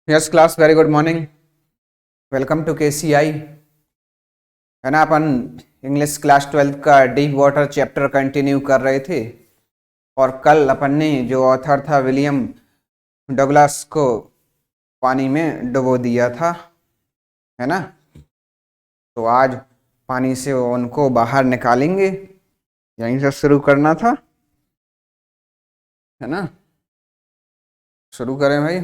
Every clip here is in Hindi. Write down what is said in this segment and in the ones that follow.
Yes class, very good morning. Welcome to KCI। है ना, अपन इंग्लिश क्लास 12 का डीप वाटर चैप्टर कंटिन्यू कर रहे थे और कल अपन ने जो ऑथर था विलियम डगलस को पानी में डुबो दिया था, है ना। तो आज पानी से उनको बाहर निकालेंगे, यहीं से शुरू करना था, है ना। शुरू करें भाई।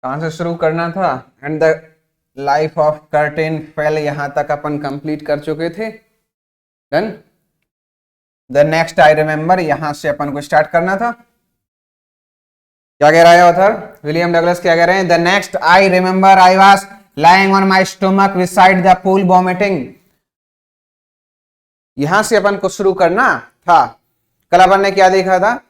कहाँ से शुरू करना था? And the life of curtain fail, यहां तक अपन कंप्लीट कर चुके थे। Done. The next I remember, यहां से अपन को स्टार्ट करना था। क्या कह रहा है ऑथर विलियम डगलस? क्या कह रहे हैं? The next I remember I was lying on my stomach beside the pool vomiting. यहां से अपन को शुरू करना था। कल अपन ने क्या देखा था?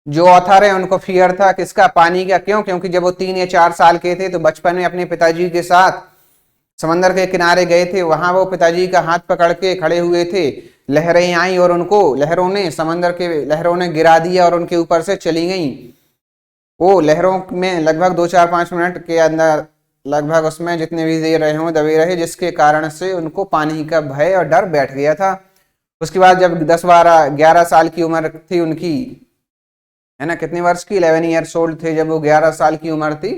जो ऑथर है उनको फियर था किसका? पानी का। क्यों? क्योंकि जब वो 3 या 4 साल के थे तो बचपन में अपने पिताजी के साथ समंदर के किनारे गए थे। वहां वो पिताजी का हाथ पकड़ के खड़े हुए थे। लहरें आई और उनको समंदर के लहरों ने गिरा दिया और उनके ऊपर से चली गई। वो लहरों में लगभग 2-4-5 मिनट के अंदर लगभग उसमें जितने भी देर रहे हों दबे रहे, जिसके कारण से उनको पानी का भय और डर बैठ गया था। उसके बाद जब 10-12-11 साल की उम्र थी उनकी, है ना, कितने वर्ष की? 11 ईयर्स ओल्ड थे जब वो, 11 साल की उम्र थी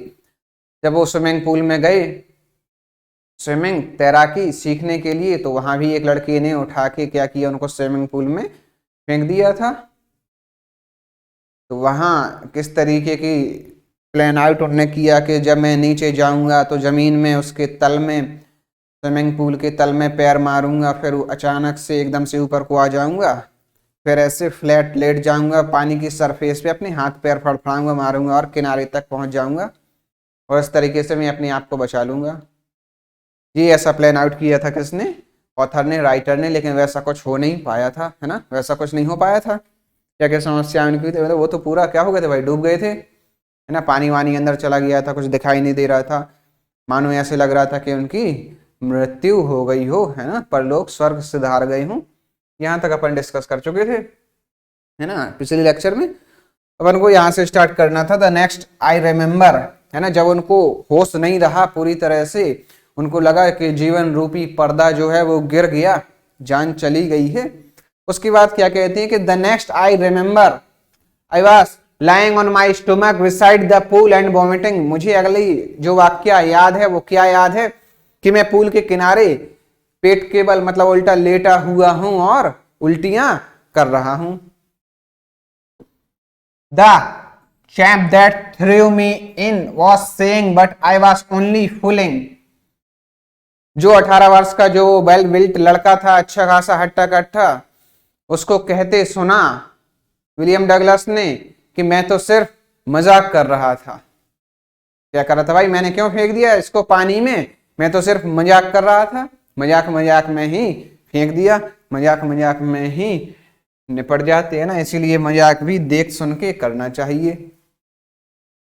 जब वो स्विमिंग पूल में गए स्विमिंग तैराकी सीखने के लिए। तो वहां भी एक लड़के ने उठा के क्या किया, उनको स्विमिंग पूल में फेंक दिया था। तो वहां किस तरीके की प्लान आउट उन्होंने किया कि जब मैं नीचे जाऊंगा तो जमीन में उसके तल में, स्विमिंग पूल के तल में पैर मारूंगा, फिर अचानक से एकदम से ऊपर को आ जाऊंगा, फिर ऐसे फ्लैट लेट जाऊंगा पानी की सरफेस पे, अपने हाथ पैर फड़फड़ाऊंगा, मारूंगा और किनारे तक पहुंच जाऊंगा और इस तरीके से मैं अपने आप को बचा लूंगा। ये ऐसा प्लान आउट किया था किसने? ऑथर ने, राइटर ने। लेकिन वैसा कुछ हो नहीं पाया था, है ना, वैसा कुछ नहीं हो पाया था। क्या क्या समस्या उनकी थी? वो तो पूरा क्या हो गए थे भाई, डूब गए थे, है ना। पानी वानी अंदर चला गया था, कुछ दिखाई नहीं दे रहा था, मानो ऐसे लग रहा था कि उनकी मृत्यु हो गई हो, है ना, परलोक स्वर्ग सिधार गए हों। यहाँ तक अपन डिस्कस कर चुके थे, है ना, पिछले लेक्चर में। अपन को यहाँ से स्टार्ट करना था। द नेक्स्ट आई रिमेम्बर, है ना, जब उनको होश नहीं रहा पूरी तरह से, उनको लगा कि जीवन रूपी पर्दा जो है वो गिर गया, जान चली गई है। उसके बाद क्या कहते हैं कि the next I remember I was lying on my stomach beside the pool and vomiting. मुझे अगली जो वाक्य याद है वो क्या याद है कि मैं पूल के किनारे पेट के बल, मतलब उल्टा लेटा हुआ हूं और उल्टियां कर रहा हूं। The champ that through me in was saying but I was only fooling. जो 18 वर्ष का जो वेल बिल्ट लड़का था, अच्छा खासा हट्टा कट्टा, उसको कहते सुना विलियम डगलस ने कि मैं तो सिर्फ मजाक कर रहा था। क्या कर रहा था भाई? मैंने क्यों फेंक दिया इसको पानी में? मैं तो सिर्फ मजाक कर रहा था, मजाक मजाक में ही फेंक दिया, मजाक मजाक में ही निपट जाते हैं ना। इसीलिए मजाक भी देख सुन के करना चाहिए,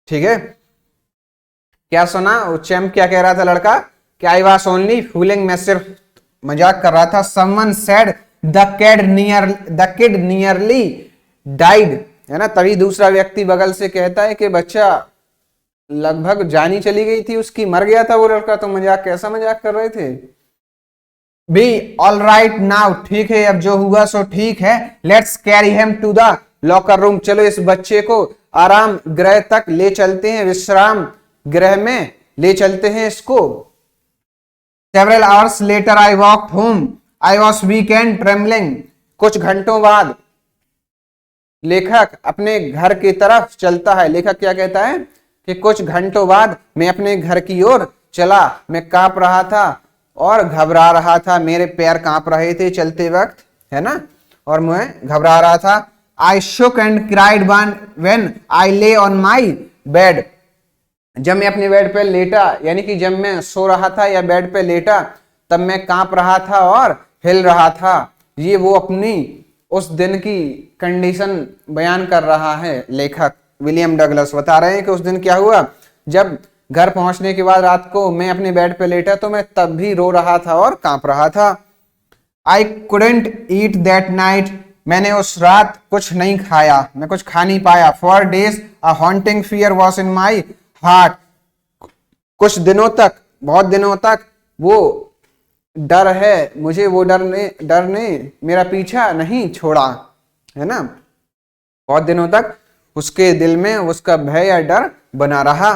ठीक है। क्या सुना वो चैम्प? क्या कह रहा था लड़का कि आई वाज ओनली फूलिंग, मैं सिर्फ मजाक कर रहा था। Someone said the kid nearly died, है ना। तभी दूसरा व्यक्ति बगल से कहता है कि बच्चा लगभग जानी चली गई थी उसकी, मर गया था वो लड़का। तो मजाक, कैसा मजाक कर रहे थे? बी ऑल राइट नाउ, ठीक है अब जो हुआ सो ठीक है। Let's carry him to the locker room, चलो इस बच्चे को आराम गृह तक ले चलते हैं, विश्राम गृह में ले चलते हैं इसको। Several hours later I walked home, I was weak and trembling. कुछ घंटों बाद लेखक अपने घर की तरफ चलता है। लेखक क्या कहता है कि कुछ घंटों बाद मैं अपने घर की ओर चला, मैं कांप रहा था और घबरा रहा था, मेरे पैर कांप रहे थे चलते वक्त, है ना, और मैं घबरा रहा था। आई शुक एंड क्राइड व्हेन आई ले ऑन माई बेड, जब मैं अपने बेड पे लेटा, यानी कि जब मैं सो रहा था या बेड पे लेटा, तब मैं कांप रहा था और हिल रहा था। ये वो अपनी उस दिन की कंडीशन बयान कर रहा है लेखक विलियम डगलस। बता रहे हैं कि उस दिन क्या हुआ, जब घर पहुंचने के बाद रात को मैं अपने बेड पे लेटा तो मैं तब भी रो रहा था और कांप रहा था। I couldn't eat that night, मैंने उस रात कुछ नहीं खाया, मैं कुछ खा नहीं पाया। For days a haunting fear was in my heart, कुछ दिनों तक, बहुत दिनों तक वो डर है, मुझे वो डर ने मेरा पीछा नहीं छोड़ा, है ना। बहुत दिनों तक उसके दिल में उसका भय या डर बना रहा।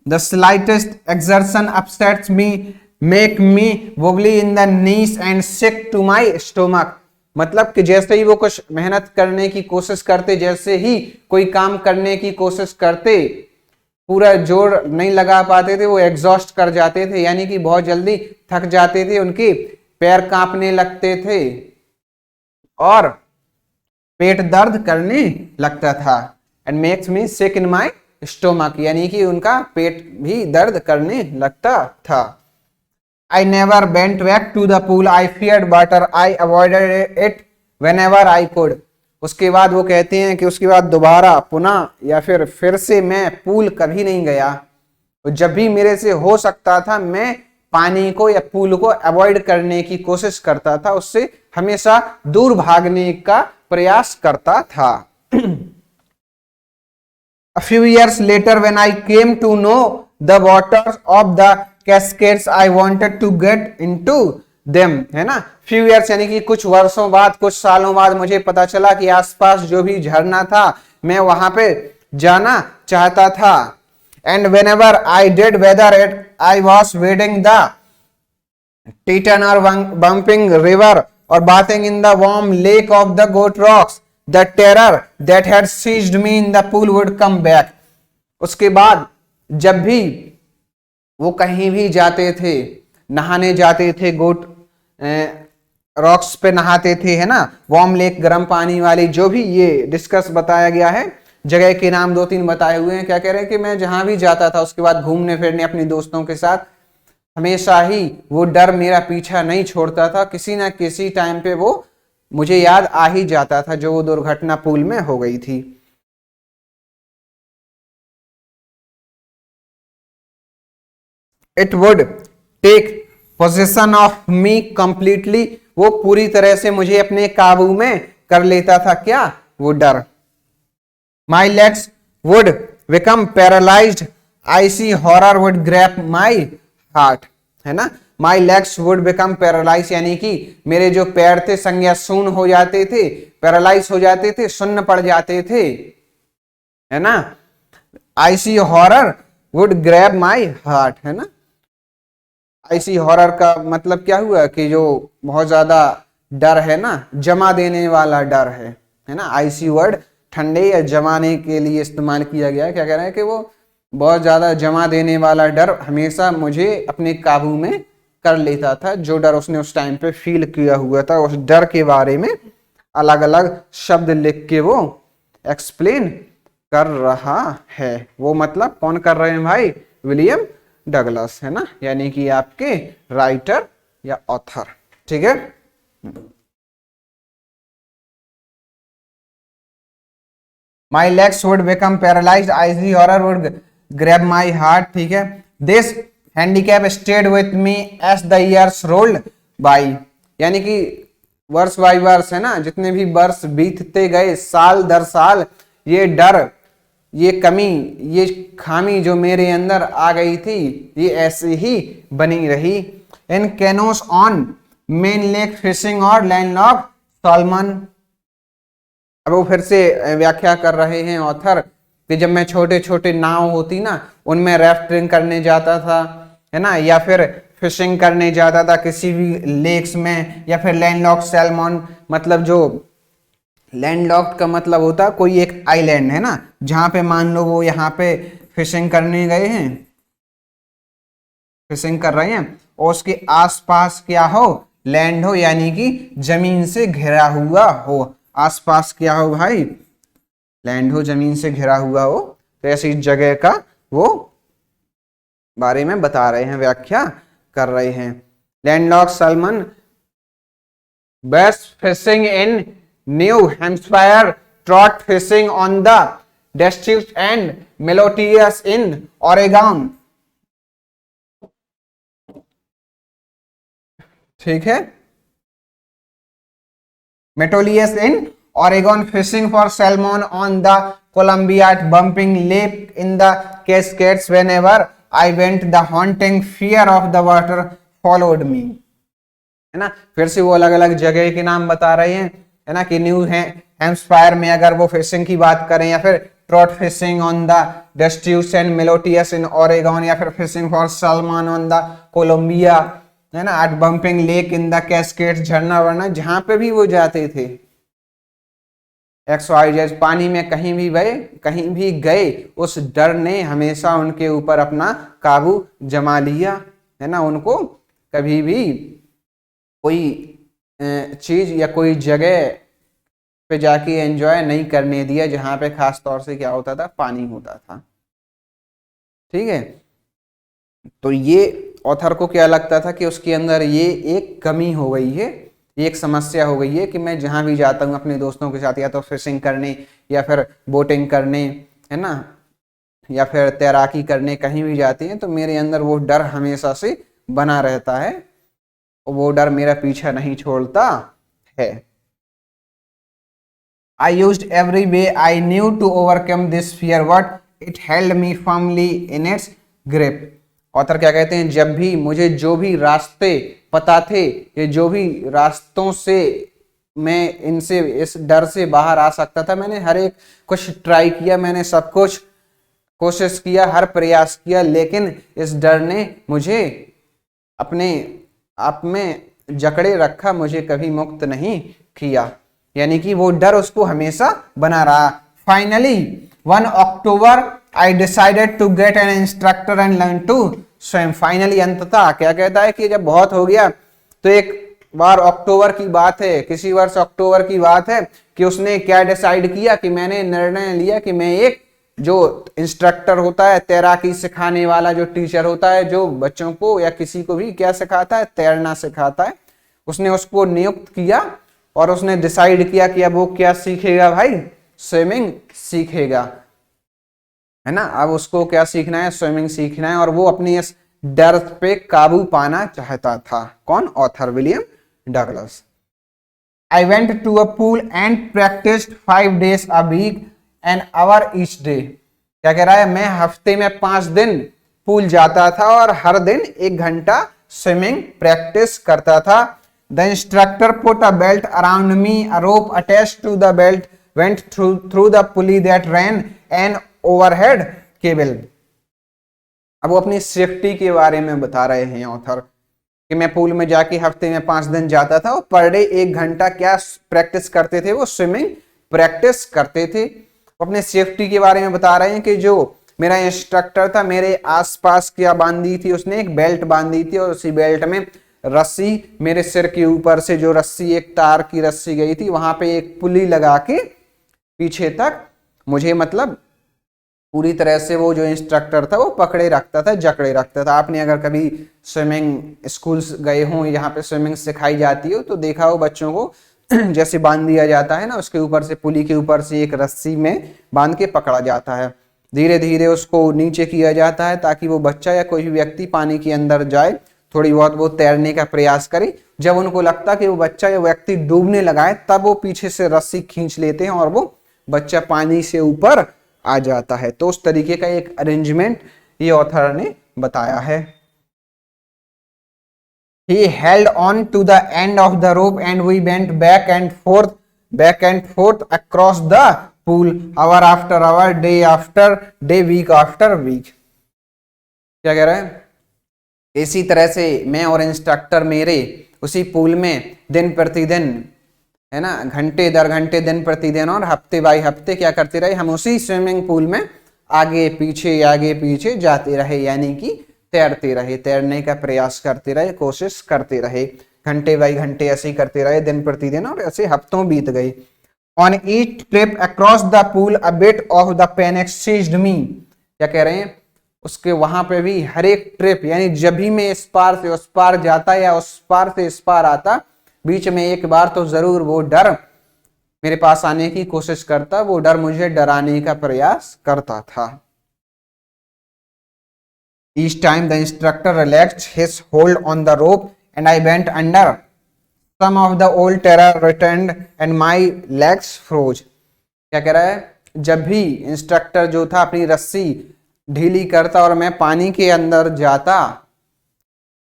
The slightest exertion upsets me make me wobbly in the knees and sick to my stomach, मतलब कि जैसे ही वो कुछ मेहनत करने की कोशिश करते, जैसे ही कोई काम करने की कोशिश करते, पूरा जोर नहीं लगा पाते थे, वो एग्जॉस्ट कर जाते थे, यानी कि बहुत जल्दी थक जाते थे, उनके पैर कांपने लगते थे और पेट दर्द करने लगता था। And makes me sick in my stomach, यानी कि उनका पेट भी दर्द करने लगता था। I never went back to the pool. I feared water. I avoided it whenever I could. उसके बाद वो कहते हैं कि उसके बाद दोबारा पुनः या फिर से मैं पूल कभी नहीं गया। तो जब भी मेरे से हो सकता था मैं पानी को या पूल को अवॉइड करने की कोशिश करता था, उससे हमेशा दूर भागने का प्रयास करता था। A few years later when I came to know the waters of the cascades I wanted to get into them, है ना। few years यानी कि कुछ वर्षों बाद, कुछ सालों बाद मुझे पता चला कि आसपास जो भी झरना था मैं वहां पे जाना चाहता था। and whenever I did, whether I was wading the Teton or bumping river or bathing in the warm lake of the Goat Rocks, the terror that had seized me in the pool would come back. उसके बाद जब भी वो कहीं भी जाते थे, नहाने जाते थे, गोट रॉक्स पे नहाते थे, है ना, वार्म लेक गर्म पानी वाली, जो भी ये डिस्कस बताया गया है, जगह के नाम 2-3 बताए हुए हैं। क्या कह रहे हैं कि मैं जहां भी जाता था उसके बाद घूमने फिरने अपने दोस्तों के साथ, हमेशा ही वो डर मेरा पीछा नहीं छोड़ता था, किसी ना किसी टाइम पे वो मुझे याद आ ही जाता था जो वो दुर्घटना पूल में हो गई थी। It would take possession of me completely, वो पूरी तरह से मुझे अपने काबू में कर लेता था। क्या? वो डर। माई legs would become paralysed, icy horror would grab my heart, है ना। माई लेग्स वुड बिकम पैरालाइज, यानी कि मेरे जो पैर थे संज्ञा शून्य हो जाते थे, पैरालाइज हो जाते थे, शून्य पड़ जाते थे, है ना। IC horror would grab my heart, है ना। आईसी हॉरर का मतलब क्या हुआ कि जो बहुत ज्यादा डर है ना, जमा देने वाला डर है ना। आईसी वर्ड ठंडे या जमाने के लिए इस्तेमाल किया गया है। क्या कह रहे हैं कि वो बहुत ज्यादा जमा देने वाला डर हमेशा मुझे अपने काबू में कर लेता था। जो डर उसने उस टाइम पे फील किया हुआ था, उस डर के बारे में अलग अलग शब्द लिख के वो एक्सप्लेन कर रहा है। वो मतलब कौन कर रहे हैं भाई? विलियम डगलस, है ना, यानी कि आपके राइटर या ऑथर। ठीक है। My legs would become paralysed, icy horror would grab my heart. ठीक है। This handicap stayed with me as the years rolled by, यानी कि वर्ष बाई वर्ष, है ना, जितने भी वर्ष बीतते गए, साल दर साल, ये डर, ये कमी, ये खामी जो मेरे अंदर आ गई थी, ये ऐसे ही बनी रही। इन कैनोस ऑन मेन लेक फिशिंग और लैंडलॉक सॉल्मन। अब वो फिर से व्याख्या कर रहे हैं ऑथर कि जब मैं छोटे छोटे नाव होती ना, उनमें राफ्टिंग करने जाता था, है ना, या फिर फिशिंग करने जाता था किसी भी लेक्स में, या फिर लैंडलॉक सैल्मन, मतलब जो लैंडलॉक्ड का मतलब होता है कोई एक आइलैंड, है ना, जहां पे मान लो वो यहाँ पे फिशिंग करने गए हैं, फिशिंग कर रहे हैं, और उसके आसपास क्या हो? लैंड हो, यानी कि जमीन से घिरा हुआ हो। आसपास क्या हो भाई? लैंड हो, जमीन से घिरा हुआ हो। तो ऐसी जगह का वो बारे में बता रहे हैं, व्याख्या कर रहे हैं। Landlock salmon best fishing in New Hampshire, trout fishing on the Deschutes and Metolius in Oregon. ठीक है, Metolius in Oregon, fishing for salmon on the Columbia, Bumping Lake in the Cascades, whenever I went the haunting fear of the water followed me. है ना, फिर से वो अलग अलग जगह के नाम बता रहे हैं, है ना, कि न्यू हैम्पशायर में अगर वो फिशिंग की बात करें, या फिर trout fishing on the Deschutes and Metolius in Oregon, या फिर fishing for salmon on the Columbia, है ना, at Bumping Lake in the Cascades, झरना वरना जहां पे भी वो जाते थे, XYZ पानी में कहीं भी गए, उस डर ने हमेशा उनके ऊपर अपना काबू जमा लिया। है ना, उनको कभी भी कोई चीज या कोई जगह पे जाके एंजॉय नहीं करने दिया जहां पे खास तौर से क्या होता था, पानी होता था। ठीक है, तो ये ऑथर को क्या लगता था कि उसके अंदर ये एक कमी हो गई है, एक समस्या हो गई है कि मैं जहां भी जाता हूँ अपने दोस्तों के साथ, या तो फिशिंग करने या फिर बोटिंग करने, है ना, या फिर तैराकी करने कहीं भी जाते हैं, तो मेरे अंदर वो डर हमेशा से बना रहता है, वो डर मेरा पीछा नहीं छोड़ता है। I used every way I knew to overcome this fear, but it held me firmly in its grip। Author क्या कहते हैं, जब भी मुझे जो भी रास्ते पता थे, ये जो भी रास्तों से मैं इनसे इस डर से बाहर आ सकता था, मैंने हर एक कुछ ट्राई किया, मैंने सब कुछ कोशिश किया, हर प्रयास किया, लेकिन इस डर ने मुझे अपने आप में जकड़े रखा, मुझे कभी मुक्त नहीं किया, यानी कि वो डर उसको हमेशा बना रहा। Finally 1 October I decided to get an instructor and learn to swim. Finally अंततः क्या कहता है कि जब बहुत हो गया, तो एक बार अक्टूबर की बात है, किसी वर्ष अक्टूबर की बात है, कि उसने क्या डिसाइड किया, कि मैंने निर्णय लिया कि मैं एक जो इंस्ट्रक्टर होता है, तैराकी सिखाने वाला जो टीचर होता है, जो बच्चों को या किसी को भी क्या सिखाता है, तैरना सिखाता है, उसने उसको नियुक्त किया और उसने डिसाइड किया कि अब वो क्या सीखेगा भाई, स्विमिंग सीखेगा। है ना, अब उसको क्या सीखना है, स्विमिंग सीखना है, और वो अपनी इस डर पे काबू पाना चाहता था। कौन? Author William Douglas. I went to a pool and practiced 5 days a week, an hour each day। क्या कह रहा है, मैं हफ्ते में 5 दिन पूल जाता था और हर दिन 1 घंटा स्विमिंग प्रैक्टिस करता था। The instructor put a belt around me, a rope attached to the belt went through the pulley that ran an overhead cable। अब वो अपनी सेफ्टी के बारे में बता रहे हैं ऑथर, कि मैं पूल में जाके हफ्ते में 5 दिन जाता था और पर डे 1 घंटा क्या प्रैक्टिस करते थे, वो स्विमिंग प्रैक्टिस करते थे। अपने सेफ्टी के बारे में बता रहे हैं कि जो मेरा इंस्ट्रक्टर था, मेरे आसपास क्या बांधी थी, उसने एक बेल्ट बांधी थी, और उसी बेल्ट में रस्सी, मेरे सिर के ऊपर से जो रस्सी, एक तार की रस्सी गई थी, वहां पे एक पुली लगा के पीछे तक मुझे मतलब पूरी तरह से वो जो इंस्ट्रक्टर था वो पकड़े रखता था, जकड़े रखता था। आपने अगर कभी स्विमिंग स्कूल्स गए हो, यहाँ पे स्विमिंग सिखाई जाती हो, तो देखा हो बच्चों को जैसे बांध दिया जाता है ना, उसके ऊपर से, पुली के ऊपर से एक रस्सी में बांध के पकड़ा जाता है, धीरे धीरे उसको नीचे किया जाता है ताकि वो बच्चा या कोई भी व्यक्ति पानी के अंदर जाए, थोड़ी बहुत वो तैरने का प्रयास करे। जब उनको लगता कि वो बच्चा या व्यक्ति डूबने लगा है, तब वो पीछे से रस्सी खींच लेते हैं और वो बच्चा पानी से ऊपर आ जाता है। तो उस तरीके का एक अरेंजमेंट ये ऑथर ने बताया है। He held on to the end of the rope and we went back and forth across the pool, hour after hour, day after day, week after week। क्या कह रहा है, इसी तरह से मैं और इंस्ट्रक्टर मेरे उसी पूल में दिन प्रतिदिन, है ना, घंटे दर घंटे, दिन प्रतिदिन और हफ्ते बाई हफ्ते क्या करते रहे, हम उसी स्विमिंग पूल में आगे पीछे जाते रहे, यानी कि तैरते रहे, तैरने का प्रयास करते रहे, कोशिश करते रहे, घंटे बाई घंटे ऐसे ही करते रहे दिन प्रतिदिन, और ऐसे हफ्तों बीत गए। On each trip across the pool a bit of the panic seized me. क्या कह रहे हैं, उसके वहां पे भी हर एक ट्रिप, यानी जब भी मैं इस पार से उस पार जाता या उस पार से इस पार आता, बीच में एक बार तो जरूर वो डर मेरे पास आने की कोशिश करता, वो डर मुझे डराने का प्रयास करता था। Each time the instructor relaxed his hold on the rope and I went under. Some of the old terror returned and my legs froze. क्या कह रहा है, जब भी इंस्ट्रक्टर जो था अपनी रस्सी ढीली करता और मैं पानी के अंदर जाता,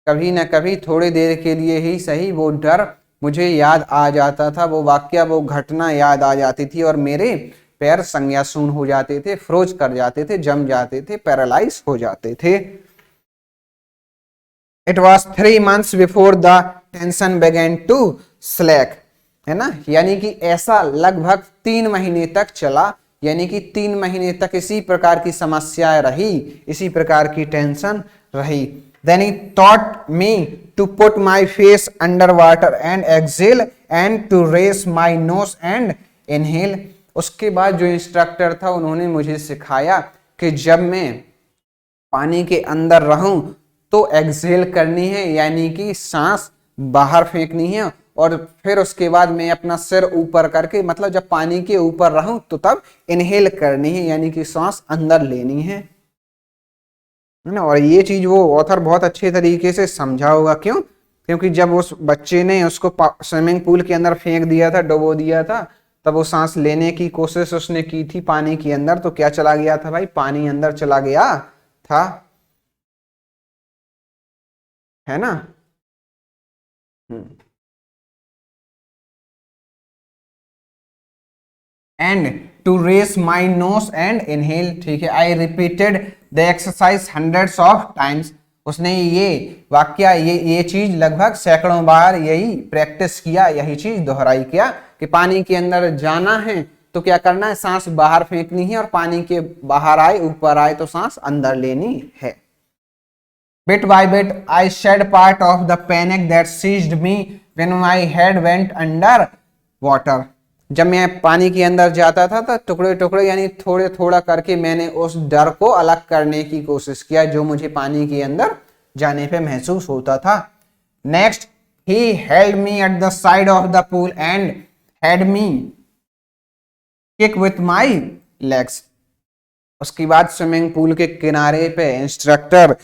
कभी न कभी थोड़ी देर के लिए ही सही वो डर मुझे याद आ जाता था, वो वाक्य, वो घटना याद आ जाती थी और मेरे पैर संज्ञाशून्य हो जाते थे, फ्रोज कर जाते थे, जम जाते थे, पैरालाइज हो जाते थे। It was 3 months before the tension began to slack, है ना, यानी कि ऐसा लगभग 3 महीने तक चला, यानी कि 3 महीने तक इसी प्रकार की समस्याएं रही, इसी प्रकार की टेंशन रही। Then he taught me to put my face under water and exhale and to raise my nose and inhale. उसके बाद जो इंस्ट्रक्टर था उन्होंने मुझे सिखाया कि जब मैं पानी के अंदर रहूं तो एक्सहेल करनी है, यानी कि सांस बाहर फेंकनी है, और फिर उसके बाद मैं अपना सिर ऊपर करके, मतलब जब पानी के ऊपर रहूं तो तब इनहेल करनी है, यानी कि सांस अंदर लेनी है ना। और ये चीज वो ऑथर बहुत अच्छे तरीके से समझा होगा, क्यों, क्योंकि जब उस बच्चे ने उसको स्विमिंग पूल के अंदर फेंक दिया था, डुबो दिया था, तब वो सांस लेने की कोशिश उसने की थी पानी के अंदर, तो क्या चला गया था भाई, पानी अंदर चला गया था, है ना। And to raise my nose and inhale, ठीक है, I repeated the exercise hundreds of times. उसने ये वाक्य, ये चीज लगभग सैकड़ों बार यही प्रैक्टिस किया, यही चीज दोहराई, किया कि पानी के अंदर जाना है तो क्या करना है, सांस बाहर फेंकनी है, और पानी के बाहर आए ऊपर आए तो सांस अंदर लेनी है। Bit by bit, I shed part of the panic that seized me when my head went under water. जब मैं पानी के अंदर जाता था तो टुकड़े टुकड़े, यानी थोड़े थोड़ा करके मैंने उस डर को अलग करने की कोशिश किया जो मुझे पानी के अंदर जाने पे महसूस होता था। Next, he held me at the side of the pool and had me kick with my legs. उसके बाद स्विमिंग पूल के किनारे पे इंस्ट्रक्टर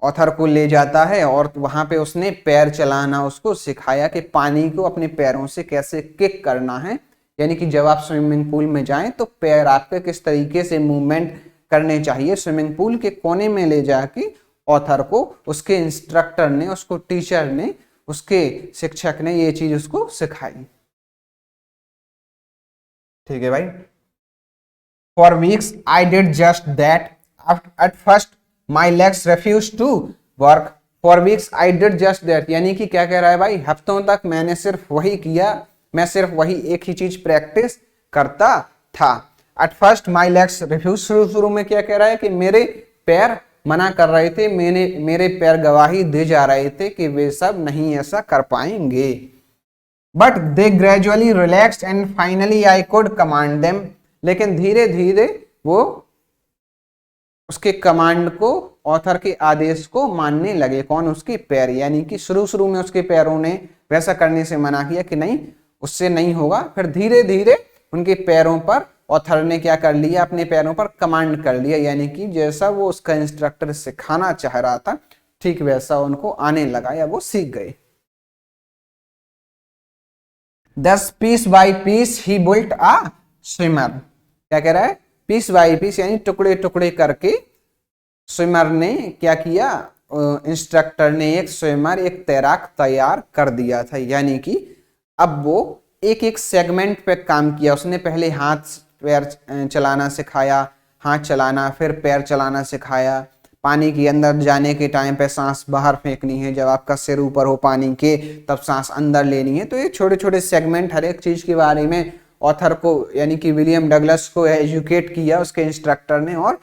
ऑथर को ले जाता है और वहां पे उसने पैर चलाना उसको सिखाया कि पानी को अपने पैरों से कैसे किक करना है, यानी कि जब आप स्विमिंग पूल में जाएं तो पैर आपके किस तरीके से मूवमेंट करने चाहिए। स्विमिंग पूल के कोने में ले जाके ऑथर को उसके इंस्ट्रक्टर ने, उसको टीचर ने, उसके शिक्षक ने ये चीज उसको सिखाई। ठीक है भाई। For weeks I did just that. At first My legs refused to work. For weeks I did just that. यानी कि क्या कह रहा है भाई, हफ्तों तक मैंने सिर्फ वही किया, मैं सिर्फ वही एक ही चीज प्रैक्टिस करता था। At first my legs refused. शुरू में क्या कह रहा है कि मेरे पैर मना कर रहे थे, मेरे पैर गवाही दे जा रहे थे कि वे सब नहीं ऐसा कर पाएंगे। But they gradually relaxed and finally I could command them. लेकिन धीरे धीरे वो उसके कमांड को, ऑथर के आदेश को मानने लगे। कौन, उसके पैर, यानी कि शुरू में उसके पैरों ने वैसा करने से मना किया कि नहीं उससे नहीं होगा, फिर धीरे धीरे उनके पैरों पर ऑथर ने क्या कर लिया, अपने पैरों पर कमांड कर लिया, यानी कि जैसा वो उसका इंस्ट्रक्टर सिखाना चाह रहा था ठीक वैसा उनको आने लगा या वो सीख गए। Thus piece by piece he built a swimmer. क्या कह रहा है, पीस बाई पीस, यानी टुकड़े टुकड़े करके स्विमर ने क्या किया, इंस्ट्रक्टर ने एक स्विमर, एक तैराक तैयार कर दिया था। यानी कि अब वो एक एक सेगमेंट पे काम किया। उसने पहले हाथ पैर चलाना सिखाया, हाथ चलाना, फिर पैर चलाना सिखाया। पानी के अंदर जाने के टाइम पे सांस बाहर फेंकनी है, जब आपका सिर ऊपर हो पानी के तब सांस अंदर लेनी है। तो ये छोटे छोटे सेगमेंट, हर एक चीज के बारे में ऑथर को, यानी कि विलियम डगलस को एजुकेट किया उसके इंस्ट्रक्टर ने, और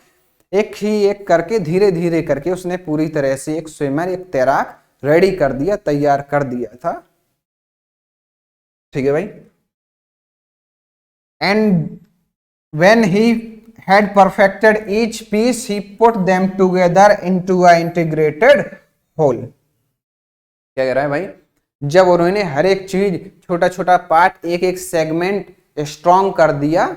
एक ही एक करके धीरे धीरे करके उसने पूरी तरह से एक स्विमर, एक तैराक रेडी कर दिया, तैयार कर दिया था। ठीक है भाई। And when he had perfected each piece he put them together into a integrated whole. क्या कह रहा है भाई, जब उन्होंने हर एक चीज, छोटा छोटा पार्ट, एक एक सेगमेंट स्ट्रॉन्ग कर दिया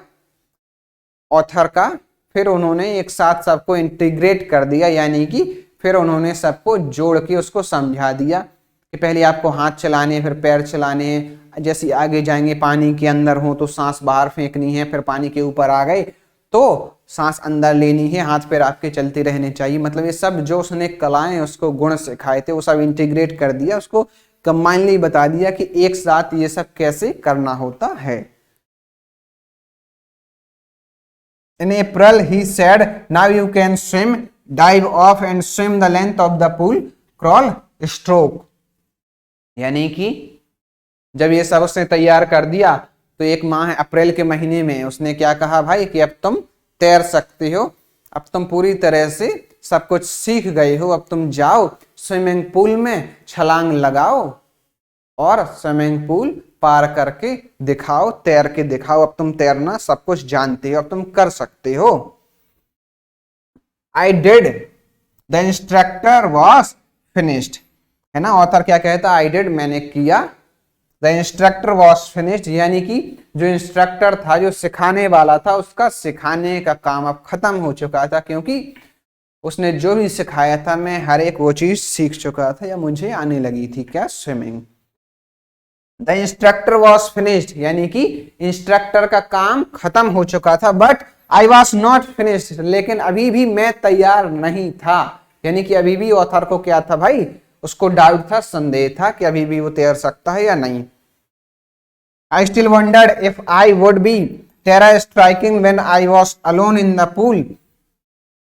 ऑथर का, फिर उन्होंने एक साथ सबको इंटीग्रेट कर दिया, यानी कि फिर उन्होंने सबको जोड़ के उसको समझा दिया कि पहले आपको हाथ चलाने हैं, फिर पैर चलाने हैं, जैसे आगे जाएंगे पानी के अंदर हो तो सांस बाहर फेंकनी है, फिर पानी के ऊपर आ गए तो सांस अंदर लेनी है, हाथ पैर आपके चलते रहने चाहिए। मतलब ये सब जो उसने कलाएं उसको गुण सिखाए थे वो सब इंटीग्रेट कर दिया, उसको कंबाइनली बता दिया कि एक साथ ये सब कैसे करना होता है। In April he said, now you can swim, dive off and swim the length of the pool, crawl, stroke। यानी कि जब ये सब उसने तैयार कर दिया तो एक माह अप्रैल के महीने में उसने क्या कहा भाई कि अब तुम तैर सकते हो, अब तुम पूरी तरह से सब कुछ सीख गए हो, अब तुम जाओ स्विमिंग पूल में छलांग लगाओ और स्विमिंग पूल पार करके दिखाओ, तैर के दिखाओ, अब तुम तैरना सब कुछ जानते हो, अब तुम कर सकते हो। I did, the instructor was finished, है ना। ऑथर क्या कहता, I did मैंने किया, द इंस्ट्रक्टर वॉज फिनिश्ड यानी कि जो इंस्ट्रक्टर था, जो सिखाने वाला था, उसका सिखाने का काम अब खत्म हो चुका था, क्योंकि उसने जो भी सिखाया था मैं हर एक वो चीज सीख चुका था या मुझे आने लगी थी, क्या, swimming. The instructor was finished यानी कि इंस्ट्रक्टर का काम खत्म हो चुका था, but I was not finished लेकिन अभी भी मैं तैयार नहीं था, यानी कि अभी भी ऑथर को क्या था भाई, उसको डाउट था, संदेह था कि अभी भी वो तैर सकता है या नहीं। I still wondered if I would be terror striking when I was alone in the pool।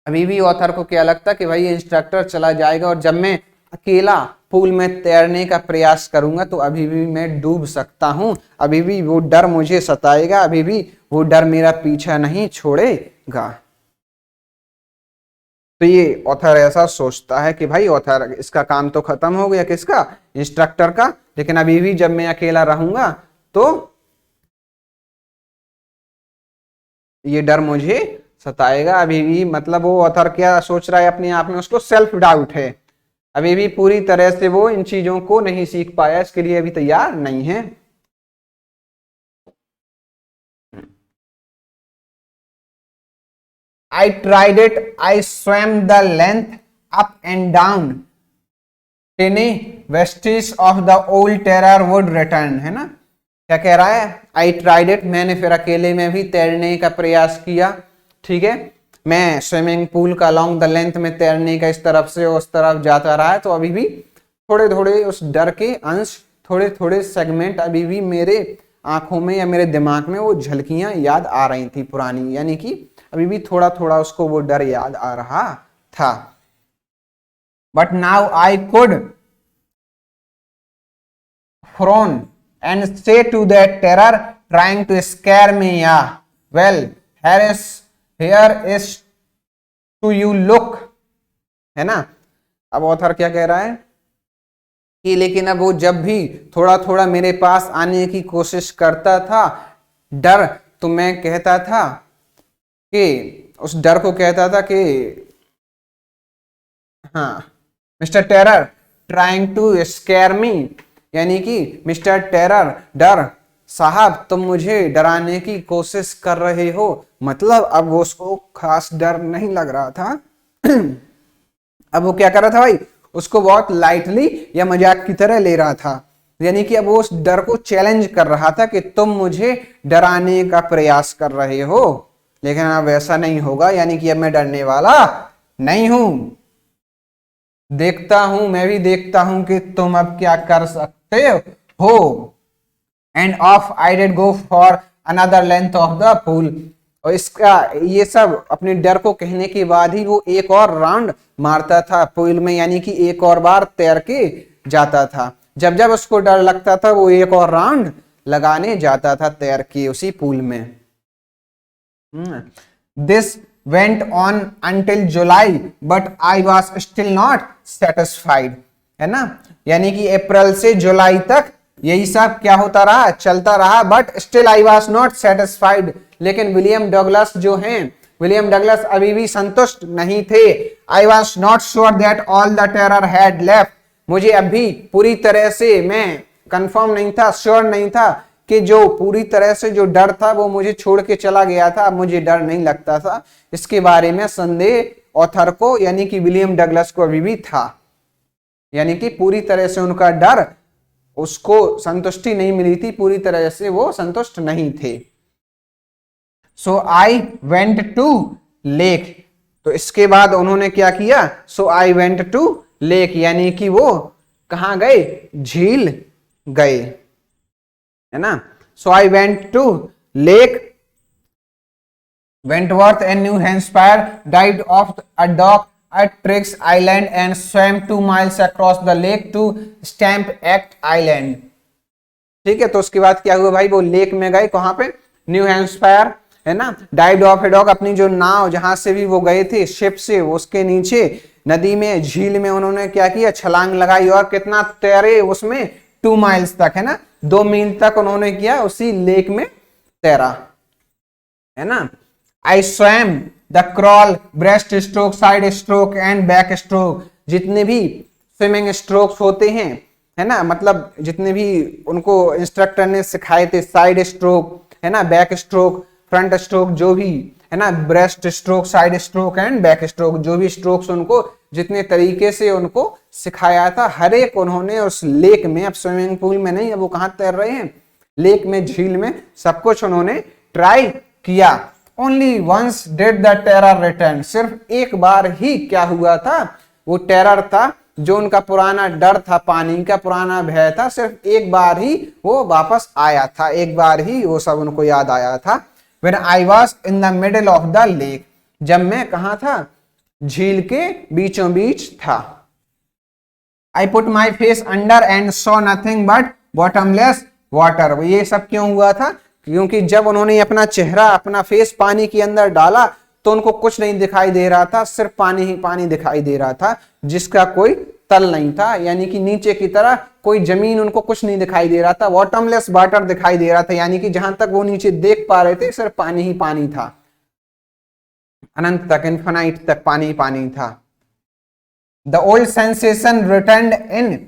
अभी भी ऑथर को क्या लगता कि भाई इंस्ट्रक्टर चला जाएगा और जब मैं अकेला पूल में तैरने का प्रयास करूंगा तो अभी भी मैं डूब सकता हूं, अभी भी वो डर मुझे सताएगा, अभी भी वो डर मेरा पीछा नहीं छोड़ेगा। तो ये ऑथर ऐसा सोचता है कि भाई ऑथर इसका काम तो खत्म हो गया, किसका, इंस्ट्रक्टर का, लेकिन अभी भी जब मैं अकेला रहूंगा तो ये डर मुझे सताएगा, अभी भी। मतलब वो ऑथर क्या सोच रहा है अपने आप में, उसको सेल्फ डाउट है, अभी भी पूरी तरह से वो इन चीजों को नहीं सीख पाया, इसके लिए अभी तैयार नहीं है। I tried it, I swam the length up and down, tiny vestige of the old terror would return, है ना। क्या कह रहा है, I tried it मैंने फिर अकेले में भी तैरने का प्रयास किया, ठीक है, मैं स्विमिंग पूल का लॉन्ग द लेंथ में तैरने का इस तरफ से उस तरफ जाता रहा है, तो अभी भी थोड़े थोड़े उस डर के अंश, थोड़े थोड़े सेगमेंट अभी भी मेरे आंखों में या मेरे दिमाग में वो झलकियां याद आ रही थी पुरानी, यानी कि अभी भी थोड़ा थोड़ा उसको वो डर याद आ रहा था। But now I could frown and say to that terror trying to scare me, या well here is to you look, है ना। अब ऑथर क्या कह रहा है कि लेकिन अब वो जब भी थोड़ा थोड़ा मेरे पास आने की कोशिश करता था डर, तो मैं कहता था कि उस डर को कहता था कि हाँ, mister terror trying to scare me, यानी कि मिस्टर टेरर, डर साहब तुम मुझे डराने की कोशिश कर रहे हो। मतलब अब वो उसको खास डर नहीं लग रहा था अब वो क्या कर रहा था भाई, उसको बहुत लाइटली या मजाक की तरह ले रहा था, यानी कि अब वो उस डर को चैलेंज कर रहा था कि तुम मुझे डराने का प्रयास कर रहे हो, लेकिन अब ऐसा नहीं होगा, यानी कि अब मैं डरने वाला नहीं हूं, देखता हूं, मैं भी देखता हूं कि तुम अब क्या कर सकते हो। End of I did go for another length of the pool, और इसका ये सब अपने डर को कहने के बाद ही वो एक और राउंड मारता था पूल में, यानी कि एक और बार तैर के जाता था, जब जब उसको डर लगता था वो एक और राउंड लगाने जाता था तैर के उसी पूल में। This went on until July but I was still not satisfied, है ना, यानी कि अप्रैल से जुलाई तक यही सब क्या होता रहा, चलता रहा, but still I was not satisfied, लेकिन विलियम डगलस जो हैं, विलियम डगलस अभी भी संतुष्ट नहीं थे। I was not sure that all the terror had left, मुझे अभी पूरी तरह से मैं कंफर्म नहीं था, श्योर नहीं था कि जो पूरी तरह से जो डर था वो मुझे छोड़ के चला गया था, अब मुझे डर नहीं लगता था। इसके बारे में संदेह ऑथर को यानी कि विलियम डगलस को अभी भी था, यानी कि पूरी तरह से उनका डर, उसको संतुष्टि नहीं मिली थी, पूरी तरह से वो संतुष्ट नहीं थे। So I went to lake, तो इसके बाद उन्होंने क्या किया, so I went to lake, यानी कि वो कहां गए, झील गए, है ना। So I went to lake Wentworth and New Hampshire, died of a dock at Triggs Island and swam 2 miles across the lake to Stamp Act Island। ठीक है, तो उसके बाद क्या हुआ भाई, वो लेक में गए, कहां पे, न्यू हैम्पशायर, है ना। डाइड ऑफ ए डॉग, अपनी जो नाव जहां से भी वो गए थे शिप से, उसके नीचे नदी में, झील में उन्होंने क्या किया, छलांग लगाई और कितना तैरे उसमें, 2 माइल्स तक, है ना, 2 मील तक उन्होंने किया उसी लेक में तैरा, है ना। I swam the crawl, breast stroke, side stroke and back stroke, जितने भी स्विमिंग स्ट्रोक्स होते हैं, है ना, मतलब जितने भी उनको इंस्ट्रक्टर ने सिखाए थे, साइड स्ट्रोक, है ना, बैक स्ट्रोक, फ्रंट स्ट्रोक, जो भी, है ना, breast stroke, side stroke and back stroke, जो भी स्ट्रोक्स उनको जितने तरीके से उनको सिखाया था, हर एक उन्होंने उस लेक में, अब स्विमिंग पूल में नहीं, अब वो कहां तैर रहे हैं, लेक में, झील में, सब कुछ उन्होंने ट्राई किया। Only once did the terror return, सिर्फ एक बार ही क्या हुआ था, वो टेरर था, जो उनका पुराना डर था, पानी का पुराना भय था, सिर्फ एक बार ही वो वापस आया था, एक बार ही वो सब उनको याद आया था। When I was in the middle of the lake, जब मैं कहां था, झील के बीचों बीच था। I put my face under and saw nothing but bottomless water, ये सब क्यों हुआ था, क्योंकि जब उन्होंने अपना चेहरा, अपना फेस पानी के अंदर डाला तो उनको कुछ नहीं दिखाई दे रहा था, सिर्फ पानी ही पानी दिखाई दे रहा था, जिसका कोई तल नहीं था, यानी कि नीचे की तरह कोई जमीन उनको कुछ नहीं दिखाई दे रहा था, बॉटमलेस वाटर दिखाई दे रहा था, यानी कि जहां तक वो नीचे देख पा रहे थे सिर्फ पानी ही पानी था, अनंत तक, इन्फिनाइट तक पानी ही पानी था। The old sensation returned in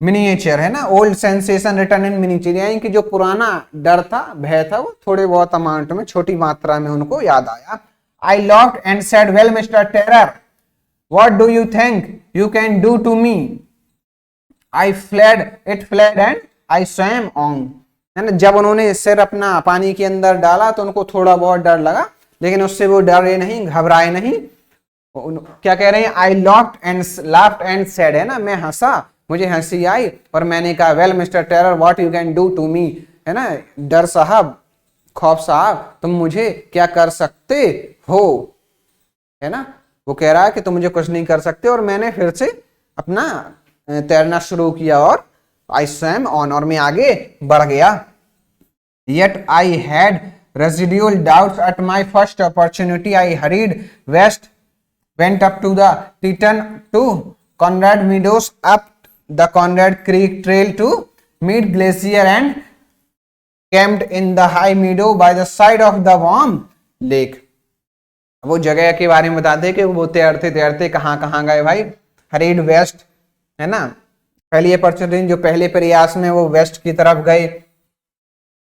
miniature, है ना, ओल्ड सेंसेशन रिटर्न इन मिनिएचर, यानी कि जो पुराना डर था, भय था, वो थोड़े बहुत अमाउंट में, छोटी मात्रा में उनको याद आया। I laughed and said, well mister terror, what do you think you can do to me, I fled, it fled and I swam on, है ना। जब उन्होंने सिर अपना पानी के अंदर डाला तो उनको थोड़ा बहुत डर लगा, लेकिन उससे वो डरे नहीं, घबराए नहीं। क्या कह रहे हैं, आई लाफ्ड एंड सेड, है ना, मैं हंसा, मुझे हंसी आई और मैंने कहा, well mister terror what you can do to me, है ना, डर साहब, खौफ साहब, तुम मुझे क्या कर सकते हो, है ना। वो कह रहा है कि तुम मुझे कुछ नहीं कर सकते, और मैंने फिर से अपना तैरना शुरू किया और आई स्वैम ऑन, और मैं आगे बढ़ गया। Yet I had residual doubts at my first opportunity, I hurried west, went up to the Teton to Conrad Meadows, up the Conrad Creek Trail to Mead Glacier and camped in the high meadow by the side of the warm lake। वो जगह के बारे में बताते कि वो तैरते तैरते कहां कहां गए भाई, हरीड वेस्ट, है ना, पहली अपॉर्चुनिटी, जो पहले प्रयास में वो वेस्ट की तरफ गए,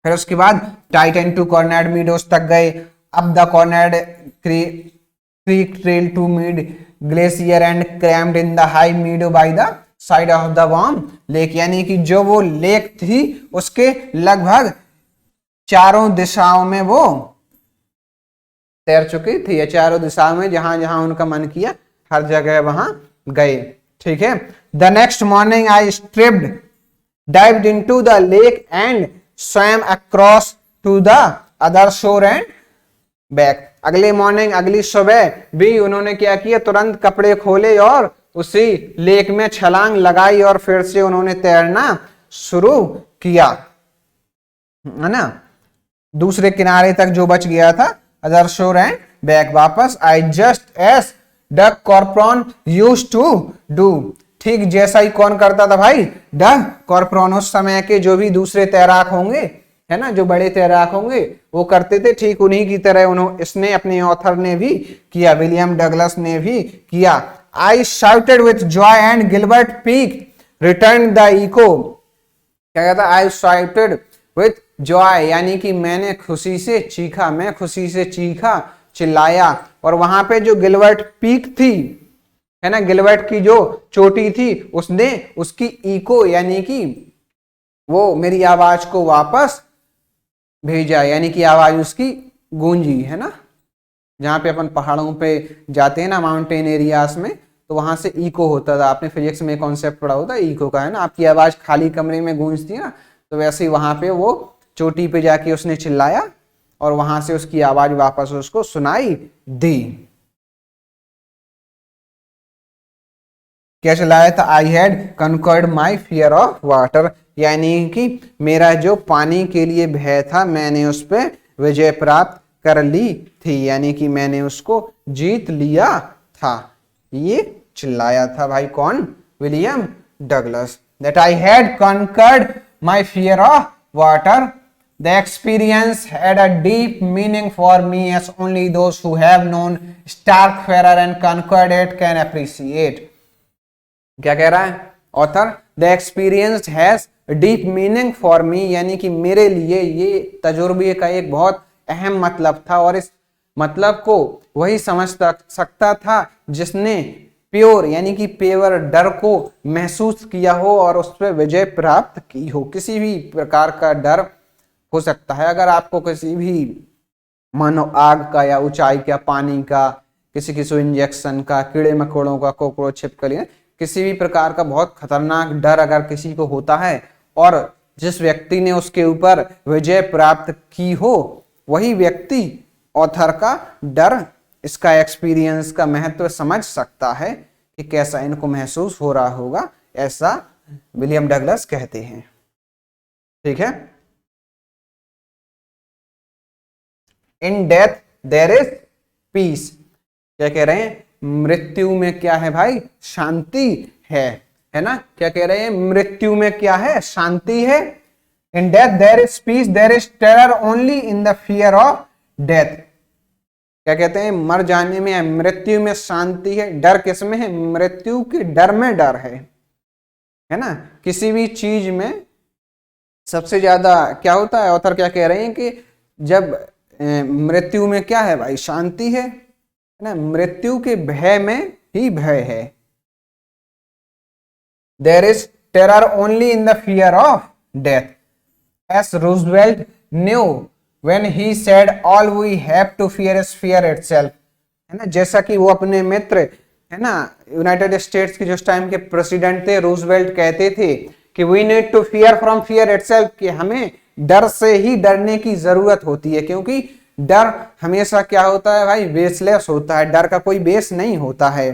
फिर उसके बाद टाइटन टू कॉर्नेड मीडोस तक गए, अब the Cornet Creek trail to Meade Glacier and camped in the high meadow by the side of the Warm Lake, यानी कि जो वो लेक थी उसके लगभग चारों दिशाओं में वो तैर चुकी थी, या चारों दिशाओं में जहां जहां उनका मन किया हर जगह वहां गए। ठीक है। The next morning I stripped, dived into the lake and swam across to the other shore and back. अगले मॉर्निंग, अगली सुबह भी उन्होंने क्या किया, तुरंत कपड़े खोले और उसी लेक में छलांग लगाई और फिर से उन्होंने तैरना शुरू किया, है ना, दूसरे किनारे तक जो बच गया था, अदर शोर एंड बैक, वापस। I just as Doug Corpron used to do, ठीक जैसा ही कौन करता था भाई, डक कॉर्प्रॉन, उस समय के जो भी दूसरे तैराक होंगे, है ना, जो बड़े तैराक होंगे वो करते थे, ठीक उन्हीं की तरह उन्होंने, इसने अपने ऑथर ने भी किया, विलियम डगलस ने भी किया। I shouted with joy and Gilbert Peak returned the echo क्या कहता है, आई शाउटेड विथ जॉय, यानी कि मैंने खुशी से चीखा, मैं खुशी से चीखा, चिल्लाया। और वहां पे जो गिलबर्ट पीक थी, है ना, गिलबर्ट की जो चोटी थी, उसने उसकी इको यानी कि वो मेरी आवाज को वापस भेजा, यानी कि आवाज उसकी गूंजी, है ना। जहाँ पे अपन पहाड़ों पे जाते हैं ना, माउंटेन एरियाज में, तो वहां से इको होता था। आपने फिजिक्स में कॉन्सेप्ट पढ़ा होता है इको का, है ना, आपकी आवाज खाली कमरे में गूंजती है ना, तो वैसे ही वहां पे वो चोटी पे जाके उसने चिल्लाया और वहां से उसकी आवाज वापस उसको सुनाई दी। क्या चिल्लाया था, I had conquered my fear of water, यानी कि मेरा जो पानी के लिए भय था मैंने उस पर विजय प्राप्त कर ली थी, यानी कि मैंने उसको जीत लिया था। ये चिल्लाया था भाई कौन, William Douglas. That I had conquered my fear of water, the experience had a deep meaning for me as only those who have known Starkweather and conquered it can appreciate। क्या कह रहा है author, the experience has deep meaning for me, यानी कि मेरे लिए ये तजुर्बे का एक बहुत अहम मतलब था, और इस मतलब को वही समझ सकता था जिसने प्योर यानी कि पेवर डर को महसूस किया हो और उस पर विजय प्राप्त की हो। किसी भी प्रकार का डर हो सकता है, अगर आपको किसी भी मानो आग का या ऊंचाई का, पानी का, किसी इंजेक्शन का, कीड़े मकोड़ों का, कॉकरोच, छिपकली, किसी भी प्रकार का बहुत खतरनाक डर अगर किसी को होता है और जिस व्यक्ति ने उसके ऊपर विजय प्राप्त की हो, वही व्यक्ति ऑथर का डर, इसका एक्सपीरियंस का महत्व समझ सकता है कि कैसा इनको महसूस हो रहा होगा, ऐसा विलियम डगलस कहते हैं। ठीक है। In death there is peace, क्या कह रहे हैं, मृत्यु में क्या है भाई, शांति है ना। क्या कह रहे हैं, मृत्यु में क्या है, शांति है। In death there is peace, there is terror only in the fear of death. क्या कहते हैं, मर जाने में, मृत्यु में शांति है, डर किसमें है, मृत्यु के डर में डर है ना। किसी भी चीज में सबसे ज्यादा क्या होता है, ऑथर क्या कह रहे हैं कि जब मृत्यु में क्या है भाई, शांति है ना, मृत्यु के भय में ही भय है। There is terror only in the fear of death, as Roosevelt knew when he said all we have to fear is fear itself, है ना। जैसा कि वो अपने मित्र, है ना, यूनाइटेड स्टेट्स के जो टाइम के प्रेसिडेंट थे रूजवेल्ट, कहते थे कि we need to fear from fear itself, कि हमें डर से ही डरने की जरूरत होती है, क्योंकि डर हमेशा क्या होता है भाई, बेसलेस होता है, डर का कोई बेस नहीं होता है।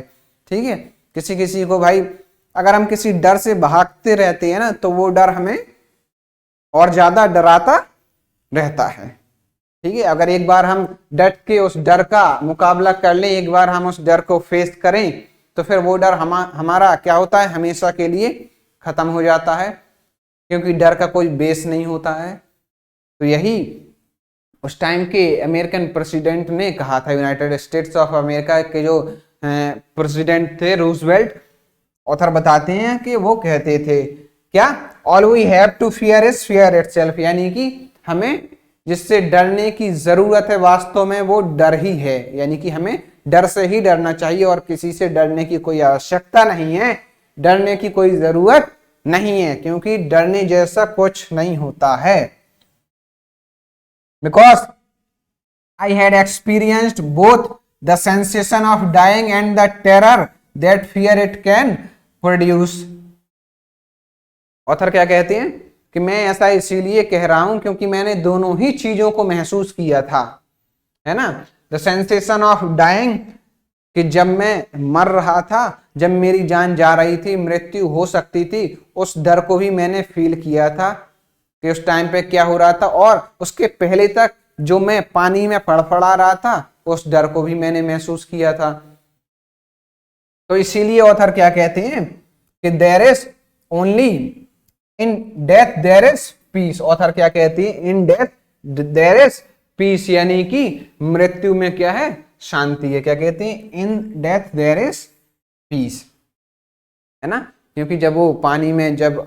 ठीक है। किसी को भाई अगर हम किसी डर से भागते रहते हैं ना, तो वो डर हमें और ज्यादा डराता रहता है। ठीक है। अगर एक बार हम डट के उस डर का मुकाबला कर लें, एक बार हम उस डर को फेस करें, तो फिर वो डर हमारा क्या होता है, हमेशा के लिए खत्म हो जाता है, क्योंकि डर का कोई बेस नहीं होता है। तो यही उस टाइम के अमेरिकन प्रेसिडेंट ने कहा था, यूनाइटेड स्टेट्स ऑफ अमेरिका के जो प्रेसिडेंट थे रूजवेल्ट, ऑथर बताते हैं कि वो कहते थे क्या, all we have to fear is fear itself, यानी कि हमें जिससे डरने की जरूरत है वास्तव में वो डर ही है, यानी कि हमें डर से ही डरना चाहिए और किसी से डरने की कोई आवश्यकता नहीं है, डरने की कोई जरूरत नहीं है, क्योंकि डरने जैसा कुछ नहीं होता है। Because I had experienced both the sensation of dying and the terror that fear it can produce। Author क्या कहते हैं कि मैं ऐसा इसीलिए कह रहा हूं क्योंकि मैंने दोनों ही चीजों को महसूस किया था, है ना। द सेंसेशन ऑफ डाइंग, कि जब मैं मर रहा था, जब मेरी जान जा रही थी, मृत्यु हो सकती थी, उस डर को भी मैंने फील किया था कि उस टाइम पे क्या हो रहा था, और उसके पहले तक जो मैं पानी में फड़फड़ा रहा था, उस डर को भी मैंने महसूस किया था। तो इसीलिए ऑथर क्या कहते हैं कि there is only in death there is peace. Author क्या कहती है, in death there is peace, यानी कि मृत्यु में क्या है, शांति है। क्या कहते हैं, in death there is peace, है ना। क्योंकि जब वो पानी में जब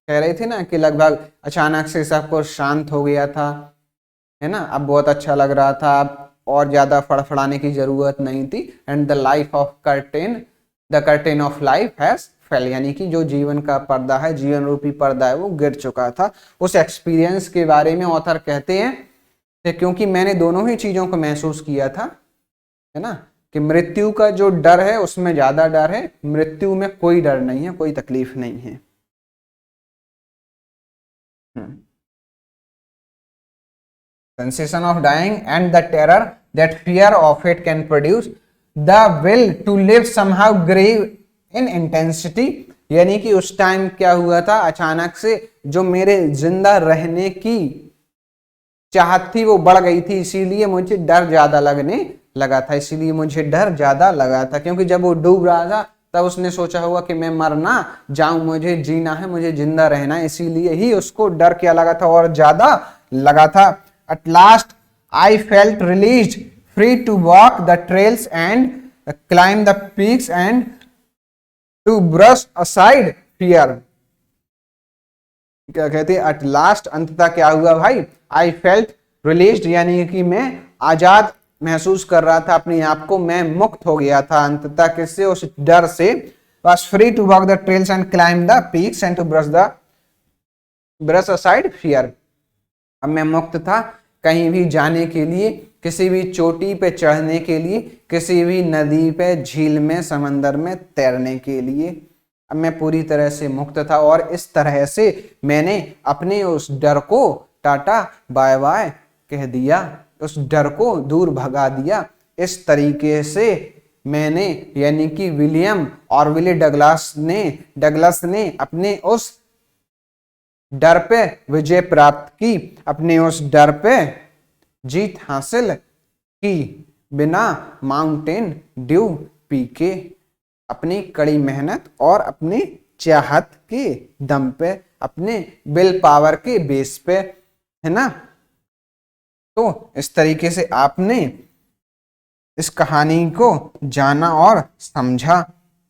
कह रही थी ना कि लगभग अचानक से सब कुछ शांत हो गया था, है ना, अब बहुत अच्छा लग रहा था, अब और ज्यादा फड़फड़ाने की जरूरत नहीं थी। And the curtain of life has fail, यानी कि जो जीवन का पर्दा है, जीवन रूपी पर्दा है, वो गिर चुका था। उस एक्सपीरियंस के बारे में ऑथर कहते हैं कि क्योंकि मैंने दोनों ही चीजों को महसूस किया था, है ना, कि मृत्यु का जो डर है उसमें ज्यादा डर है, मृत्यु में कोई डर नहीं है, कोई तकलीफ नहीं है। Sensation of dying and the terror that fear of it can produce, the will to live somehow grew in intensity, यानी कि उस टाइम क्या हुआ था, अचानक से जो मेरे जिंदा रहने की चाहत थी वो बढ़ गई थी, इसीलिए मुझे डर ज्यादा लगने लगा था, इसीलिए मुझे डर ज्यादा लगा था। क्योंकि जब वो डूब रहा था तब उसने सोचा होगा कि मैं मर ना जाऊं, मुझे जीना है, मुझे जिंदा रहना है, इसीलिए ही उसको डर क्या लगा था और ज्यादा लगा था। At last I felt released, free to walk the trails and climb the peaks and to brush aside fear। क्या कहते हैं, at last, अंततः क्या हुआ भाई, I felt released, यानी कि मैं आजाद महसूस कर रहा था अपने आप को, मैं मुक्त हो गया था अंततः किससे, उस डर से। was free to walk the trails and climb the peaks and to brush aside fear। अब मैं मुक्त था कहीं भी जाने के लिए, किसी भी चोटी पे चढ़ने के लिए, किसी भी नदी पे, झील में, समंदर में तैरने के लिए। अब मैं पूरी तरह से मुक्त था और इस तरह से मैंने अपने उस डर को टाटा बाय बाय कह दिया, उस डर को दूर भगा दिया। इस तरीके से मैंने, यानी कि विलियम और विली डगलस ने अपने उस डर पे विजय प्राप्त की, अपने उस डर पे जीत हासिल की, बिना माउंटेन ड्यू पी के, अपनी कड़ी मेहनत और अपनी चाहत के दम पे, अपने विल पावर के बेस पे, है ना। तो इस तरीके से आपने इस कहानी को जाना और समझा,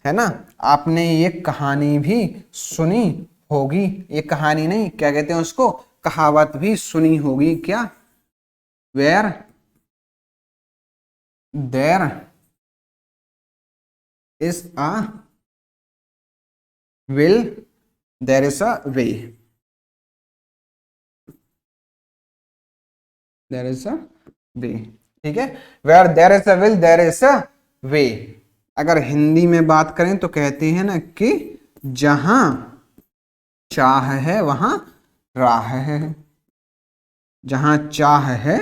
है ना। आपने ये कहानी भी सुनी होगी, ये कहानी नहीं, क्या कहते हैं उसको, कहावत भी सुनी होगी। क्या, where there is a will there is a way, there is a way, ठीक है। Where there is a will there is a way. अगर हिंदी में बात करें तो कहते हैं ना कि जहां चाह है वहां राह है, जहां चाह है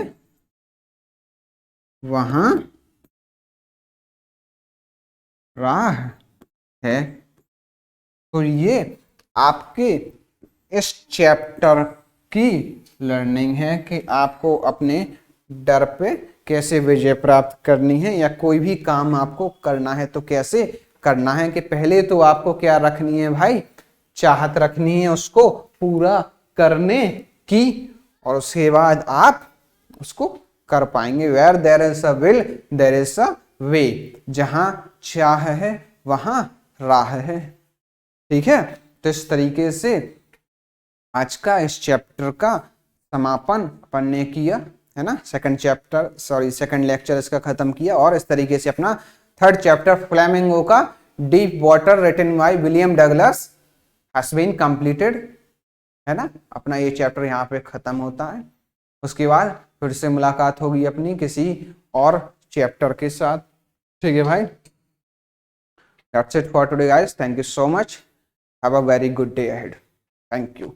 वहां राह है। तो ये आपके इस चैप्टर की लर्निंग है कि आपको अपने डर पे कैसे विजय प्राप्त करनी है, या कोई भी काम आपको करना है तो कैसे करना है। कि पहले तो आपको क्या रखनी है भाई, चाहत रखनी है उसको पूरा करने की, और उसके बाद आप उसको कर पाएंगे। Where there is a will there is a way, जहां चाह है वहां राह है, ठीक है। तो इस तरीके से आज का इस चैप्टर का समापन अपन ने किया, है ना। सेकंड लेक्चर इसका खत्म किया, और इस तरीके से अपना थर्ड चैप्टर फ्लेमिंगो का deep water written by William Douglas has been completed, है ना। अपना ये चैप्टर यहाँ पे खत्म होता है। उसके बाद फिर से मुलाकात होगी अपनी किसी और चैप्टर के साथ, ठीक है भाई। That's it for today guys, thank you so much, have a very good day ahead, thank you।